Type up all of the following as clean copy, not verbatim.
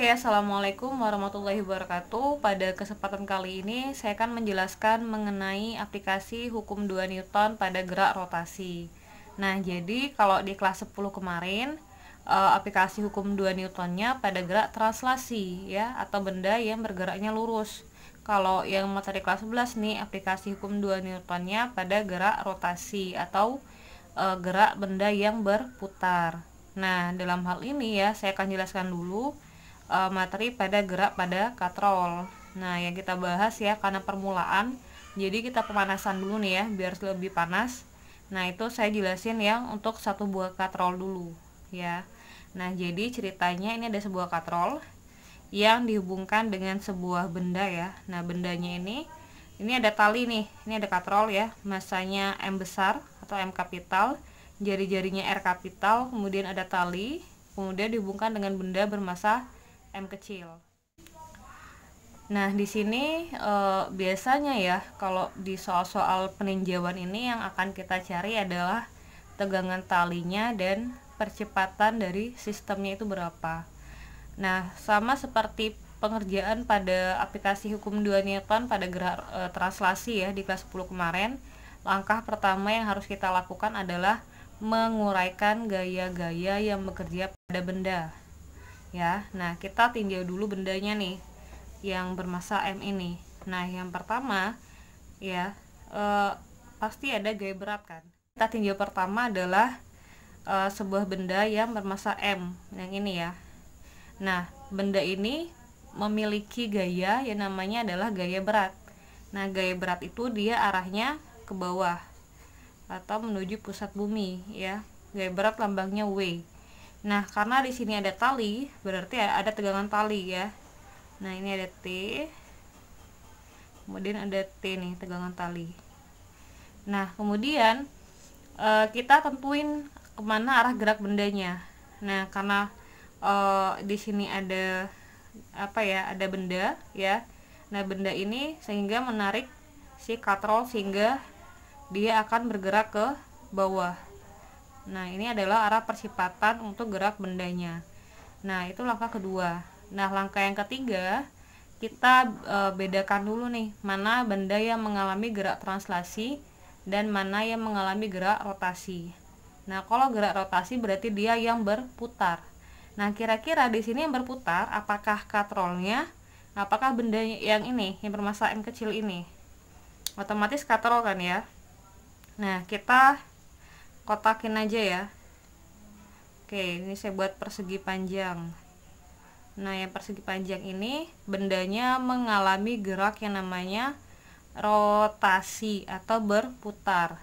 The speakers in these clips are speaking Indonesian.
Oke, assalamualaikum warahmatullahi wabarakatuh. Pada kesempatan kali ini, saya akan menjelaskan mengenai aplikasi hukum 2 Newton pada gerak rotasi. Nah, jadi kalau di kelas 10 kemarin, aplikasi hukum 2 Newtonnya pada gerak translasi, ya, atau benda yang bergeraknya lurus. Kalau yang materi kelas 11 nih, aplikasi hukum 2 Newtonnya pada gerak rotasi atau gerak benda yang berputar. Nah, dalam hal ini ya, saya akan jelaskan dulu materi pada gerak pada katrol. Nah, yang kita bahas ya karena permulaan, jadi kita pemanasan dulu nih ya biar lebih panas. Nah, itu saya jelasin yang untuk satu buah katrol dulu ya. Nah, jadi ceritanya ini ada sebuah katrol yang dihubungkan dengan sebuah benda ya. Nah, bendanya ini ada tali nih, ini ada katrol ya, masanya M besar atau M kapital, jari-jarinya R kapital, kemudian ada tali, kemudian dihubungkan dengan benda bermassa M kecil. Nah, di sini biasanya ya kalau di soal-soal peninjauan ini yang akan kita cari adalah tegangan talinya dan percepatan dari sistemnya itu berapa. Nah, sama seperti pengerjaan pada aplikasi hukum 2 Newton pada gerak translasi ya di kelas 10 kemarin, langkah pertama yang harus kita lakukan adalah menguraikan gaya-gaya yang bekerja pada benda. Ya, nah kita tinjau dulu bendanya nih yang bermassa M ini. Nah, yang pertama ya pasti ada gaya berat kan. Kita tinjau pertama adalah sebuah benda yang bermassa M yang ini ya. Nah, benda ini memiliki gaya yang namanya adalah gaya berat. Nah, gaya berat itu dia arahnya ke bawah atau menuju pusat bumi ya. Gaya berat lambangnya W. Nah, karena di sini ada tali, berarti ada tegangan tali ya. Nah, ini ada T. Kemudian ada T nih, tegangan tali. Nah, kemudian kita tentuin kemana arah gerak bendanya. Nah, karena di sini ada ada benda ya. Nah, benda ini sehingga menarik si katrol sehingga dia akan bergerak ke bawah. Nah, ini adalah arah percepatan untuk gerak bendanya. Nah, itu langkah kedua. Nah, langkah yang ketiga, kita bedakan dulu nih, mana benda yang mengalami gerak translasi dan mana yang mengalami gerak rotasi. Nah, kalau gerak rotasi berarti dia yang berputar. Nah, kira-kira di sini yang berputar, apakah katrolnya, apakah benda yang ini, yang bermassa M kecil ini? Otomatis katrol kan ya. Nah, kita kotakin aja ya. Oke, ini saya buat persegi panjang. Nah, yang persegi panjang ini bendanya mengalami gerak yang namanya rotasi atau berputar.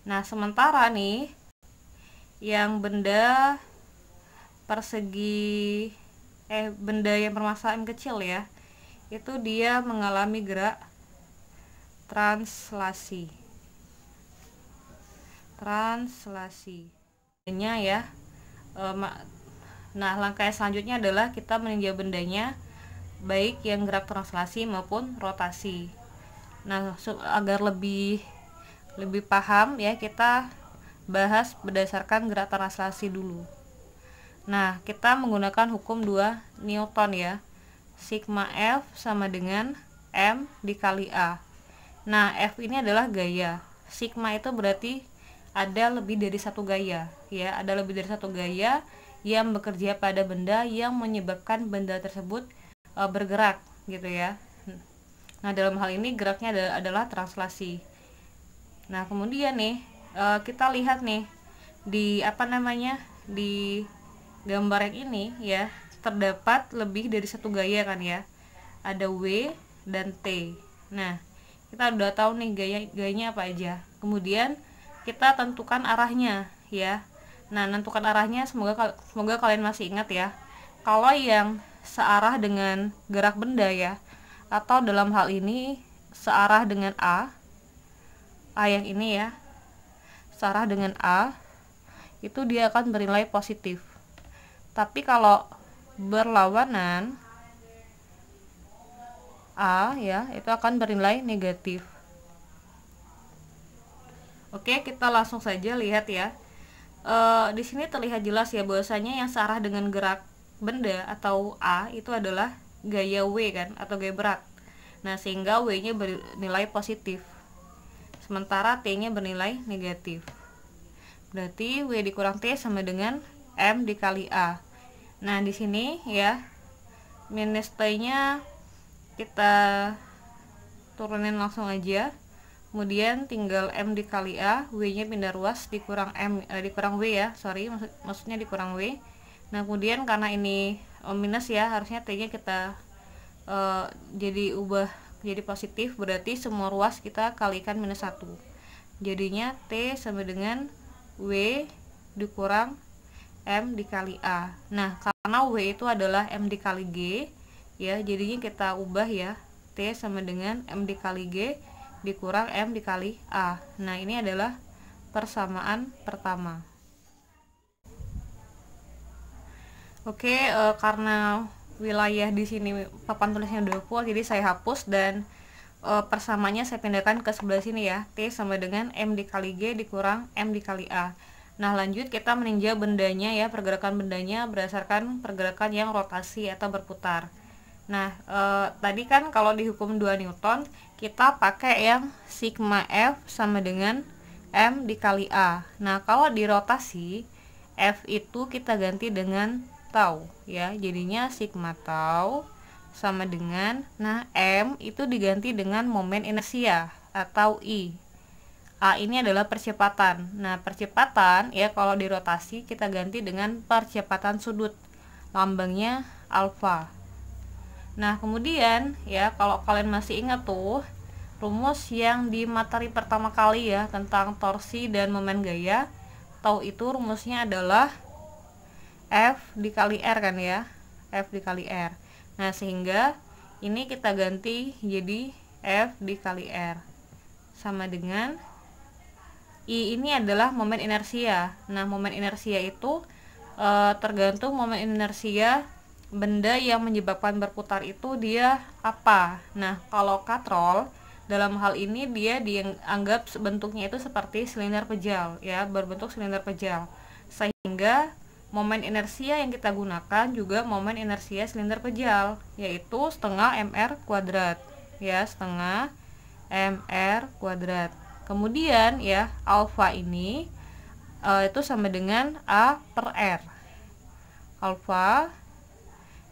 Nah, sementara nih yang benda persegi benda yang bermassa M kecil ya, itu dia mengalami gerak translasi. Ya. Nah, langkah selanjutnya adalah kita meninjau bendanya baik yang gerak translasi maupun rotasi. Nah, agar lebih paham ya, kita bahas berdasarkan gerak translasi dulu. Nah, kita menggunakan hukum 2 Newton ya. Sigma F sama dengan M dikali A. Nah, F ini adalah gaya. Sigma itu berarti ada lebih dari satu gaya ya, ada lebih dari satu gaya yang bekerja pada benda yang menyebabkan benda tersebut bergerak gitu ya. Nah, dalam hal ini geraknya adalah translasi. Nah, kemudian nih kita lihat nih di di gambar yang ini ya, terdapat lebih dari satu gaya kan ya, ada W dan T. Nah, kita udah tahu nih gayanya apa aja. Kemudian kita tentukan arahnya ya. Nah, tentukan arahnya, semoga kalian masih ingat ya. Kalau yang searah dengan gerak benda ya, atau dalam hal ini searah dengan A yang ini ya, searah dengan A, itu dia akan bernilai positif. Tapi kalau berlawanan A ya, itu akan bernilai negatif. Oke, kita langsung saja lihat ya. Di sini terlihat jelas ya bahwasanya yang searah dengan gerak benda atau A itu adalah gaya W kan, atau gaya berat. Nah, sehingga W-nya bernilai positif, sementara T-nya bernilai negatif. Berarti W dikurang T sama dengan M dikali A. Nah, di sini ya, minus T-nya kita turunin langsung aja. Kemudian tinggal M dikali A, W-nya pindah ruas, dikurang dikurang W ya, sorry, maksudnya dikurang W. Nah, kemudian karena ini minus ya, harusnya T-nya kita jadi ubah jadi positif, berarti semua ruas kita kalikan minus 1. Jadinya T sama dengan W dikurang M dikali A. Nah, karena W itu adalah M dikali G ya, jadinya kita ubah ya, T sama dengan M dikali G dikurang M dikali A. Nah, ini adalah persamaan pertama. Oke, karena wilayah di sini papan tulisnya udah full, jadi saya hapus dan persamanya saya pindahkan ke sebelah sini ya. T sama dengan M dikali G dikurang M dikali A. Nah, lanjut kita meninjau bendanya ya, pergerakan bendanya berdasarkan pergerakan yang rotasi atau berputar. Nah, tadi kan kalau di hukum 2 Newton kita pakai yang sigma F sama dengan M dikali A. Nah, kalau di rotasi F itu kita ganti dengan tau ya, jadinya sigma tau sama dengan, nah M itu diganti dengan momen inersia atau I. A ini adalah percepatan. Nah, percepatan ya kalau di rotasi kita ganti dengan percepatan sudut, lambangnya alfa. Nah, kemudian ya, kalau kalian masih ingat tuh rumus yang di materi pertama kali ya tentang torsi dan momen gaya, tahu itu rumusnya adalah F dikali R kan ya, F dikali R. Nah, sehingga ini kita ganti jadi F dikali R sama dengan I ini adalah momen inersia. Nah, momen inersia itu tergantung momen inersia benda yang menyebabkan berputar itu dia apa. Nah, kalau katrol dalam hal ini dia dianggap bentuknya itu seperti silinder pejal ya, berbentuk silinder pejal, sehingga momen inersia yang kita gunakan juga momen inersia silinder pejal, yaitu setengah mr kuadrat ya, setengah mr kuadrat. Kemudian ya, alfa ini itu sama dengan A per R. Alfa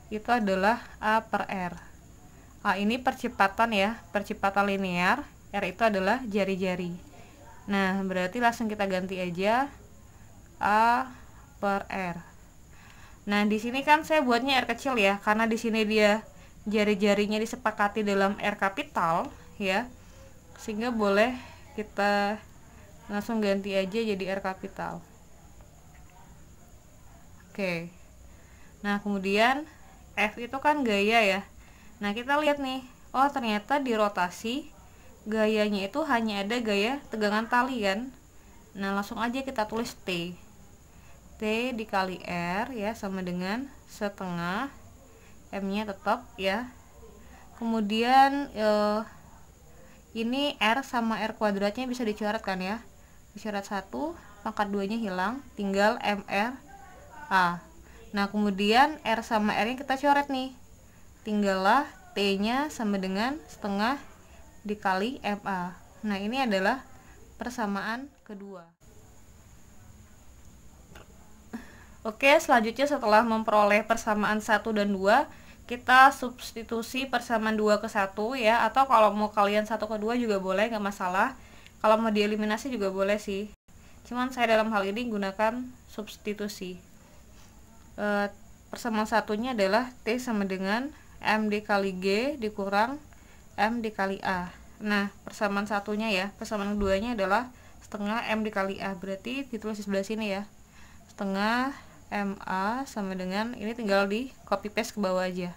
itu adalah A per R. A ini percepatan ya, percepatan linear. R itu adalah jari-jari. Nah, berarti langsung kita ganti aja A per R. Nah, di sini kan saya buatnya R kecil ya, karena di sini dia jari-jarinya disepakati dalam R kapital ya, sehingga boleh kita langsung ganti aja jadi R kapital. Oke. Nah, kemudian F itu kan gaya ya. Nah, kita lihat nih, oh ternyata di rotasi gayanya itu hanya ada gaya tegangan tali kan. Nah, langsung aja kita tulis T. T dikali R ya sama dengan setengah, M-nya tetap ya. Kemudian ini R sama R kuadratnya bisa dicoret kan ya. Dicoret 1, pangkat 2-nya hilang, tinggal MR A. Nah, kemudian R sama R nya kita coret nih, tinggallah T nya sama dengan setengah dikali MA. Nah, ini adalah persamaan kedua. Oke, selanjutnya setelah memperoleh persamaan 1 dan 2, kita substitusi persamaan 2 ke 1 ya, atau kalau mau kalian 1 ke 2 juga boleh, nggak masalah. Kalau mau dieliminasi juga boleh sih, cuman saya dalam hal ini gunakan substitusi. Persamaan satunya adalah T sama dengan M dikali G dikurang M dikali A. Nah, persamaan satunya ya, persamaan keduanya adalah setengah M dikali A, berarti ditulis di sebelah sini ya, setengah MA sama dengan, ini tinggal di copy paste ke bawah aja,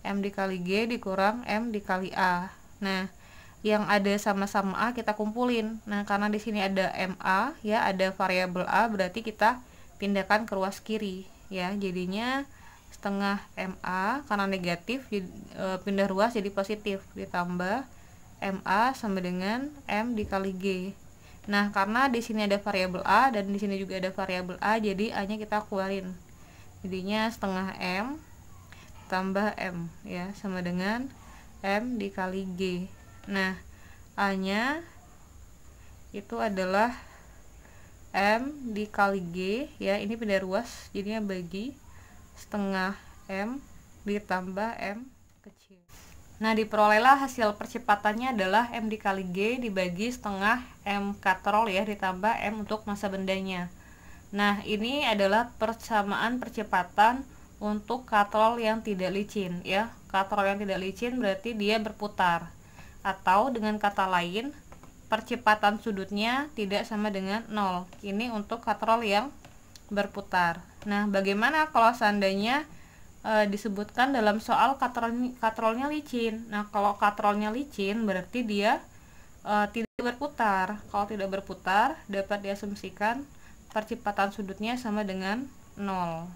M dikali G dikurang M dikali A. Nah, yang ada sama-sama A kita kumpulin. Nah, karena di sini ada MA ya, ada variabel A, berarti kita pindahkan ke ruas kiri ya, jadinya setengah MA karena negatif pindah ruas jadi positif, ditambah MA sama dengan M dikali G. Nah, karena di sini ada variabel A dan di sini juga ada variabel A, jadi A nya kita keluarin, Jadinya setengah M tambah M ya, sama dengan M dikali G. Nah, A nya itu adalah M dikali G ya, ini pindah ruas jadinya bagi setengah M ditambah M kecil. Nah, diperolehlah hasil percepatannya adalah M dikali G dibagi setengah M katrol ya, ditambah M untuk massa bendanya. Nah, ini adalah persamaan percepatan untuk katrol yang tidak licin ya. Katrol yang tidak licin berarti dia berputar, atau dengan kata lain percepatan sudutnya tidak sama dengan 0. Ini untuk katrol yang berputar. Nah, bagaimana kalau seandainya disebutkan dalam soal katrolnya licin? Nah, kalau katrolnya licin berarti dia tidak berputar. Kalau tidak berputar dapat diasumsikan percepatan sudutnya sama dengan 0.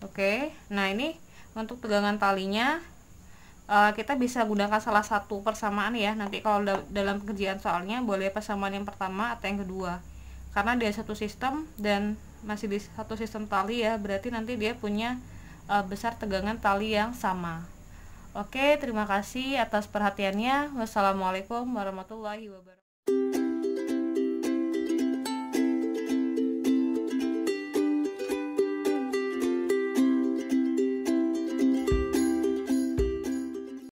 Oke, nah ini untuk tegangan talinya kita bisa gunakan salah satu persamaan ya. Nanti kalau dalam pekerjaan soalnya boleh persamaan yang pertama atau yang kedua, karena dia satu sistem dan masih di satu sistem tali ya, berarti nanti dia punya besar tegangan tali yang sama. Oke, terima kasih atas perhatiannya. Wassalamualaikum warahmatullahi wabarakatuh.